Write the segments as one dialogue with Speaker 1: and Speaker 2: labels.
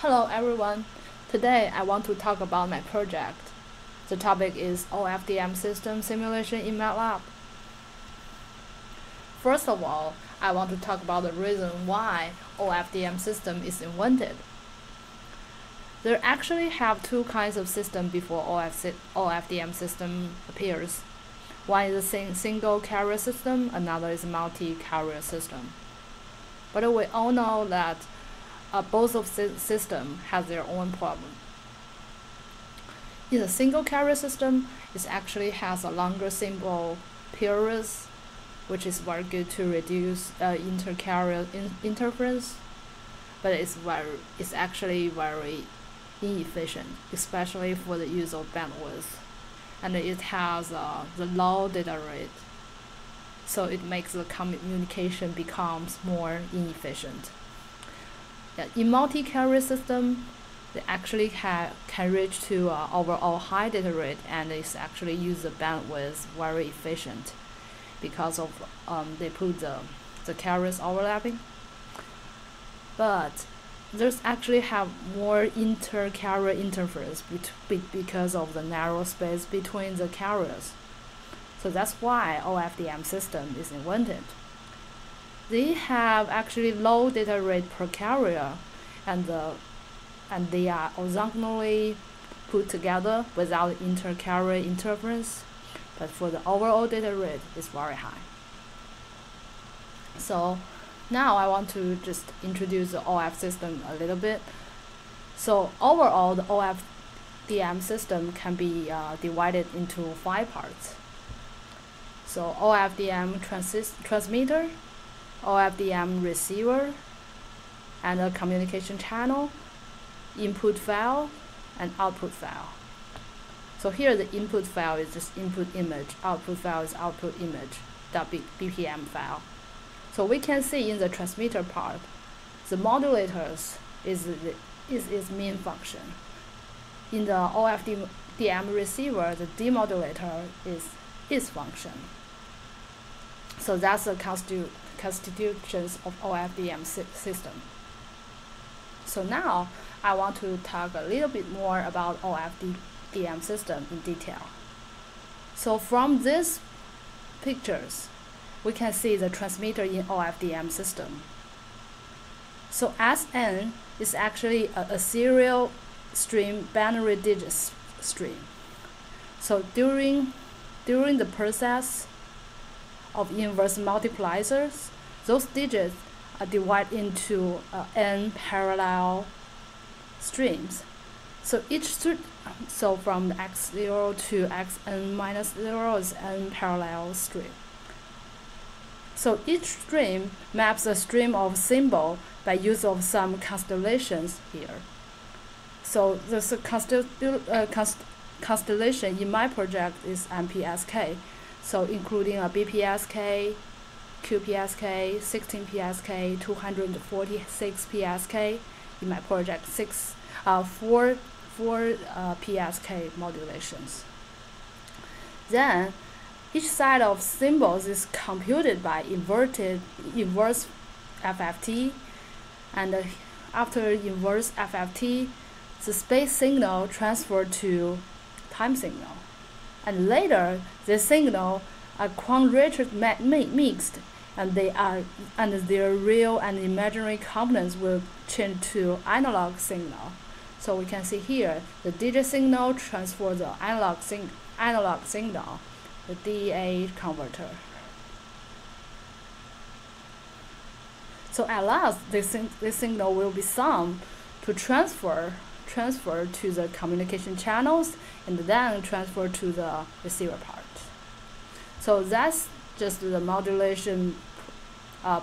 Speaker 1: Hello everyone. Today I want to talk about my project. The topic is OFDM system simulation in Matlab. First of all, I want to talk about the reason why OFDM system is invented. There actually have two kinds of system before OFDM system appears. One is a single carrier system, another is a multi-carrier system. But we all know that both of systems have their own problem. In a single carrier system, it actually has a longer symbol periods, which is very good to reduce inter-carrier interference, but it's actually very inefficient, especially for the use of bandwidth, and it has the low data rate, so it makes the communication becomes more inefficient. In multi-carrier system, they actually can reach to overall high data rate, and it's actually use the bandwidth very efficient because of they put the carriers overlapping. But there's actually have more inter-carrier interference because of the narrow space between the carriers. So that's why OFDM system is invented. They have actually low data rate per carrier, and they are horizontally put together without inter-carrier interference, but for the overall data rate is very high. So now I want to just introduce the OF system a little bit. So overall, the OFDM system can be divided into 5 parts. So OFDM transmitter, OFDM receiver, and a communication channel, input file, and output file. So here the input file is just input image, output file is output image, .bpm file. So we can see in the transmitter part, the modulators is its main function. In the OFDM receiver, the demodulator is its function. So that's the constitutions of OFDM system. So now I want to talk a little bit more about OFDM system in detail. So from these pictures, we can see the transmitter in OFDM system. So Sn is actually a serial stream binary digit stream. So during the process of inverse multipliers, those digits are divided into n parallel streams. So so from x0 to xn minus 0 is n parallel stream. So each stream maps a stream of symbol by use of some constellations here. So the constellation in my project is MPSK. So including a BPSK, QPSK, 16 PSK, 246 PSK. In my project, four PSK modulations. Then each side of symbols is computed by inverse FFT, and after inverse FFT, the space signal transferred to time signal, and later the signal are quant-rate mixed, and their real and imaginary components will change to analog signal. So we can see here the digit signal transfer the analog signal, the DA converter. So at last, this signal will be summed to transfer to the communication channels, and then transfer to the receiver part. So that's just the modulation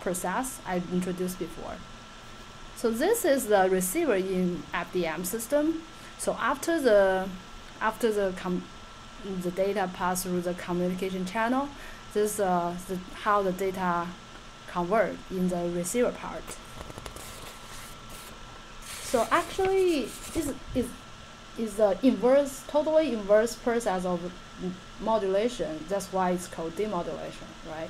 Speaker 1: process I introduced before. So this is the receiver in FDM system. So after the data pass through the communication channel, this is how the data convert in the receiver part. So actually, this is the totally inverse process of modulation. That's why it's called demodulation, right?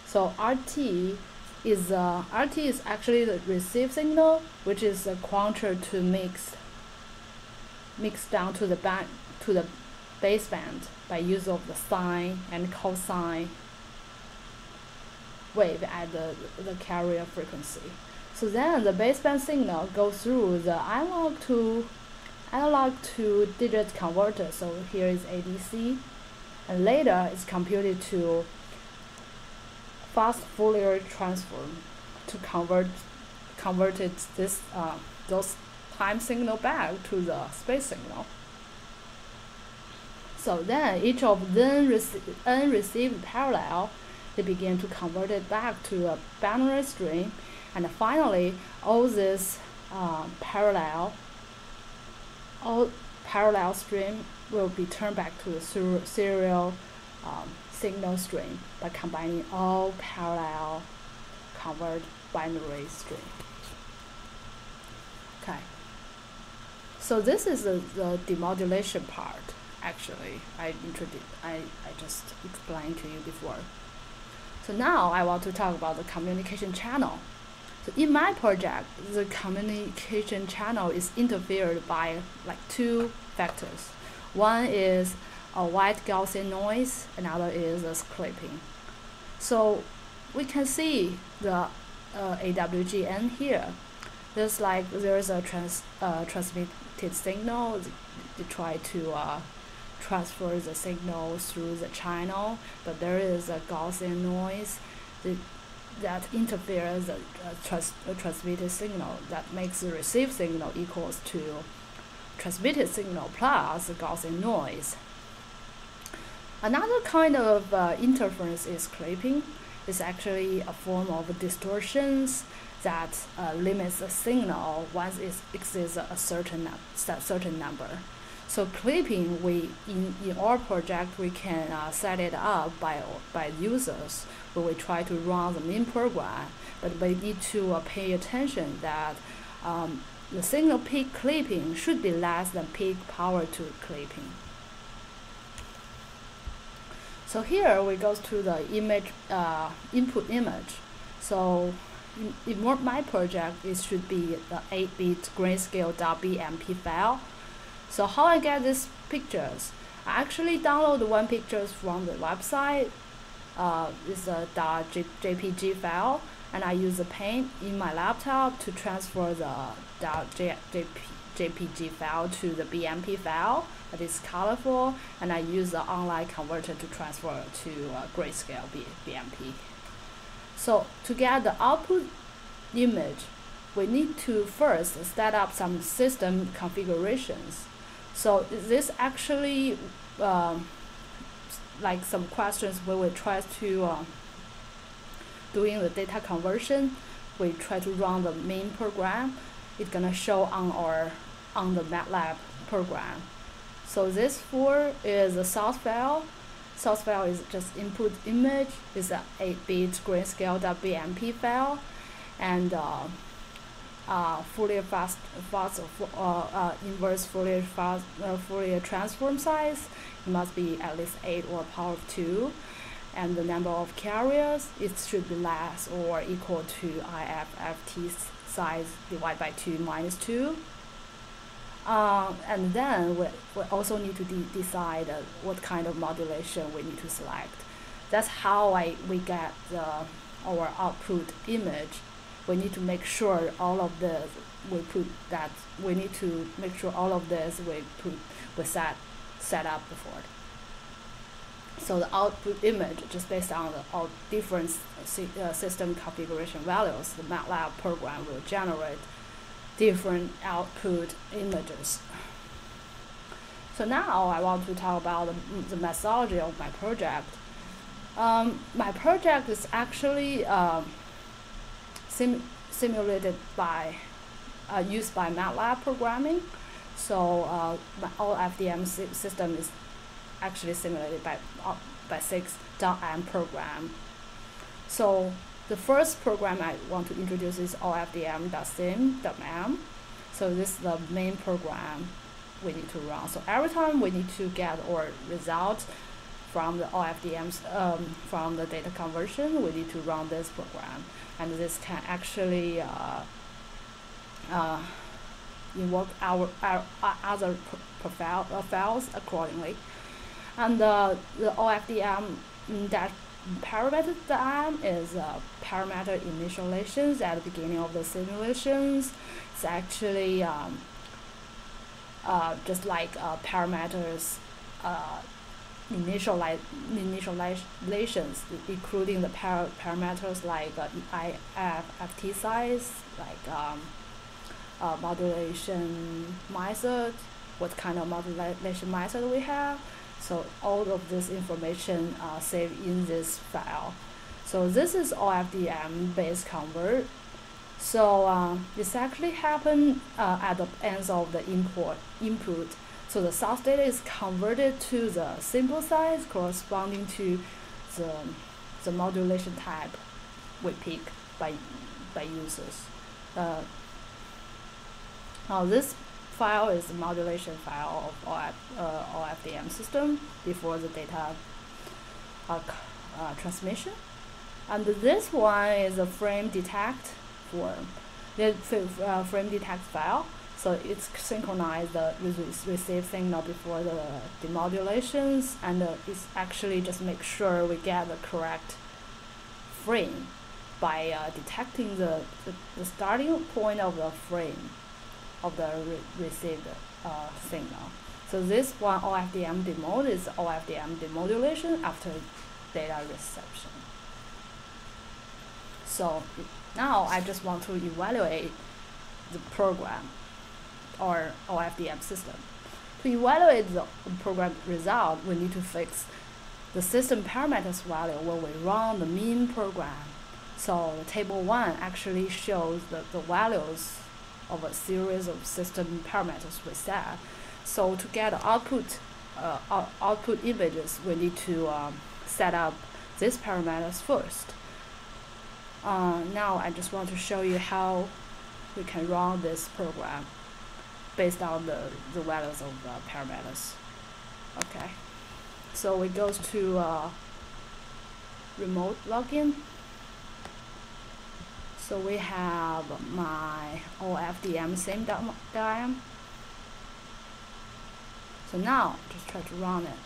Speaker 1: So RT is RT is actually the receive signal, which is a counter to mix down to the baseband by use of the sine and cosine wave at the carrier frequency. So then the baseband signal goes through the analog to digit converter. So here is ADC, and later it's computed to fast Fourier transform to converted those time signal back to the space signal. So then each of them received parallel, they begin to convert it back to a binary stream, and finally all this parallel stream will be turned back to a serial signal stream by combining all parallel convert binary stream. Okay. So this is the demodulation part. Actually, I just explained to you before. So now I want to talk about the communication channel. So in my project, the communication channel is interfered by like two factors. One is a white Gaussian noise, another is a clipping. So we can see the AWGN here. There's a transmitted signal. They try to transfer the signal through the channel, but there is a Gaussian noise that interferes the transmitted signal, that makes the received signal equals to transmitted signal plus the Gaussian noise. Another kind of interference is clipping. It's actually a form of distortions that limits the signal once it exceeds a certain number. So clipping, in our project we can set it up by users when we try to run the main program, but we need to pay attention that the signal peak clipping should be less than peak power to clipping. So here we go to the image input image. So in my project, it should be the 8-bit grayscale.bmp file. So how I get these pictures? I actually download one pictures from the website. It's a .jpg file, and I use the pen in my laptop to transfer the .jpg file to the BMP file that is colorful, and I use the online converter to transfer to grayscale BMP. So to get the output image, we need to first set up some system configurations. So this actually like some questions where we try to doing the data conversion. We try to run the main program. It's gonna show on the Matlab program. So this for is a source file. Source file is just input image. It's a 8-bit grayscale.bmp file, and inverse Fourier transform size, it must be at least 8 or power of 2, and the number of carriers, it should be less or equal to IFFT size divided by 2 minus 2. And then we also need to decide what kind of modulation we need to select. That's how we get our output image. We need to make sure all of this we set up before. So the output image, just based on all different system configuration values, the Matlab program will generate different output images. So now I want to talk about the methodology of my project. My project is actually simulated by used by Matlab programming. So my OFDM system is actually simulated by 6.m program. So the first program I want to introduce is OFDM.sim.m. So this is the main program we need to run. So every time we need to get our result from the OFDMs, from the data conversion, we need to run this program, and this can actually invoke our other files accordingly. And the OFDM that parameter diagram is parameter initializations at the beginning of the simulations. It's actually just like parameters initializations, including the parameters like FT size, like modulation method, what kind of modulation method we have. So all of this information saved in this file. So this is OFDM base convert. So this actually happened at the ends of the input. So the source data is converted to the symbol size corresponding to the modulation type we pick by users. Now this file is the modulation file of OFDM system before the data transmission, and this one is a frame detect form. The frame detect file. So it's synchronized with receive signal before the demodulations, and it's actually just make sure we get the correct frame by detecting the starting point of the frame of the received signal. So this one OFDM demode is OFDM demodulation after data reception. So now I just want to evaluate the program or OFDM system. To evaluate the program result, we need to fix the system parameters value when we run the mean program. So the table 1 actually shows the values of a series of system parameters we set. So to get output images, we need to set up these parameters first. Now I just want to show you how we can run this program based on the values of the parameters. Okay, so we go to remote login. So we have my OFDM same diagram. So now just try to run it.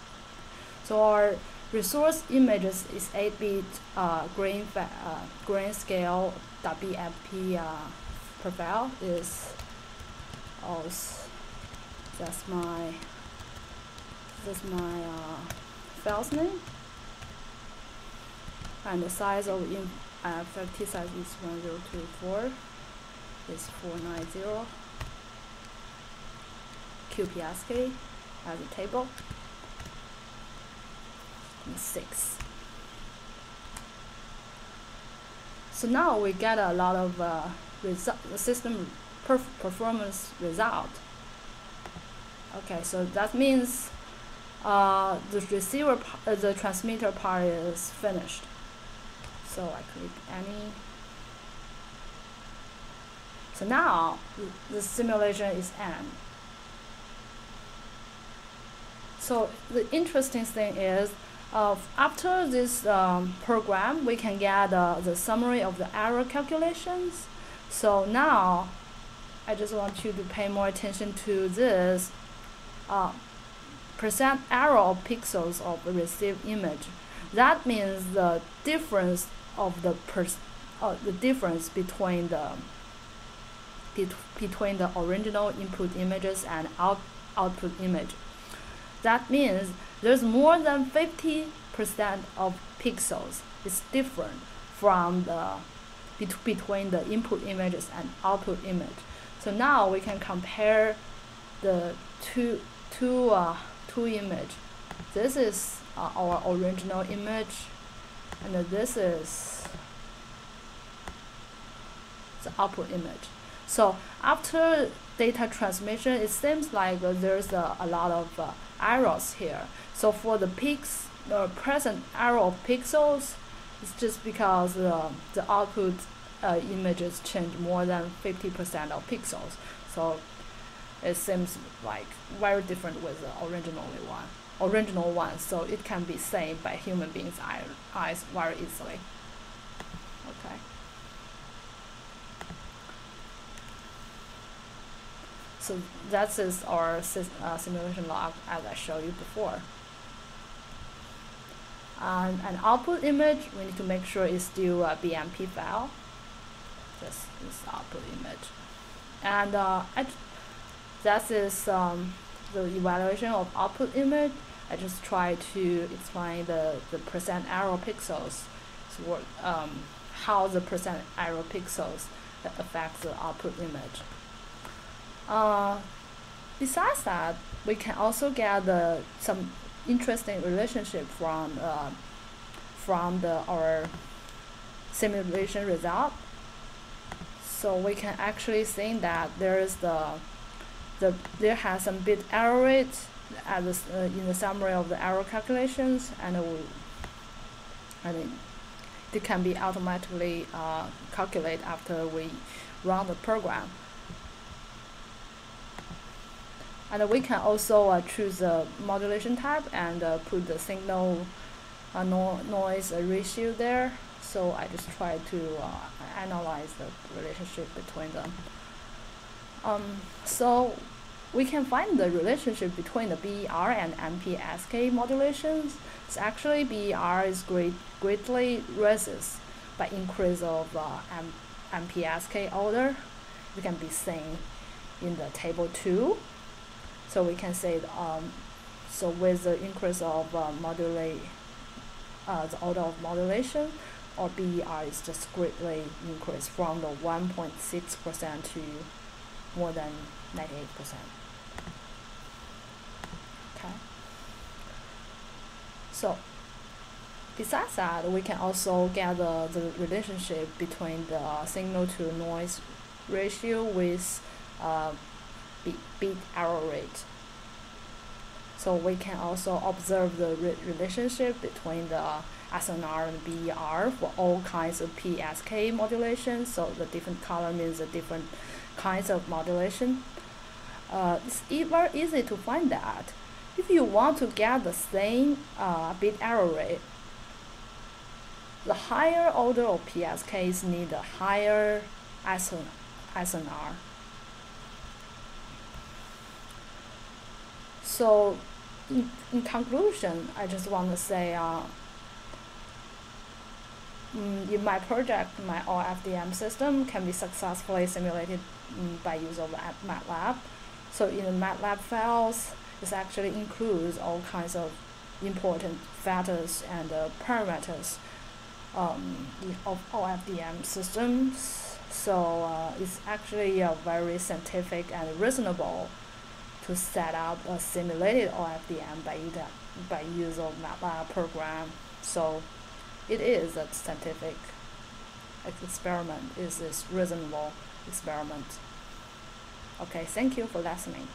Speaker 1: So our resource images is 8-bit grayscale .bfp profile is that's my file's name, and the size of FT size is 1024, is 490, QPSK as a table, and 6. So now we get a lot of system performance result. Okay, so that means the transmitter part is finished. So I click any. So now the simulation is end. So the interesting thing is, after this program, we can get the summary of the error calculations. So now I just want you to pay more attention to this percent error of pixels of the received image. That means the difference of the difference between the original input images and output image. That means there's more than 50% of pixels is different from the between the input images and output image. So now we can compare the two image. This is our original image, and this is the output image. So after data transmission, it seems like there's a lot of errors here. So for the present error of pixels, it's just because the output images change more than 50% of pixels. So it seems like very different with the original one. original one, so it can be seen by human beings' eyes very easily. Okay. So that is our simulation log as I showed you before. And an output image, we need to make sure it's still a BMP file. This is output image. And that is the evaluation of output image. I just try to explain the percent error pixels, so how the percent error pixels affects the output image. Besides that, we can also get some interesting relationship from our simulation result. So we can actually see that there is there has some bit error rate in the summary of the error calculations, and it can be automatically calculated after we run the program. And we can also choose the modulation type and put the signal noise ratio there. So I just try to analyze the relationship between them. So we can find the relationship between the BER and MPSK modulations. It's actually BER is greatly raises by increase of MPSK order. It can be seen in the table 2. So we can say, so with the increase of the order of modulation, or BER is just greatly increased from the 1.6% to more than 98%. Okay. So besides that, we can also get the relationship between the signal to noise ratio with bit error rate. So we can also observe the relationship between the SNR and BER for all kinds of PSK modulations. So the different color means the different kinds of modulation. It's very easy to find that. If you want to get the same bit error rate, the higher order of PSKs need a higher SNR. So in conclusion, I just want to say in my project, my OFDM system can be successfully simulated by use of Matlab. So in the Matlab files, it actually includes all kinds of important factors and parameters of OFDM systems. So it's actually very scientific and reasonable to set up a simulated OFDM by use of Matlab program. So it is a scientific experiment. It is a reasonable experiment. Okay, thank you for listening.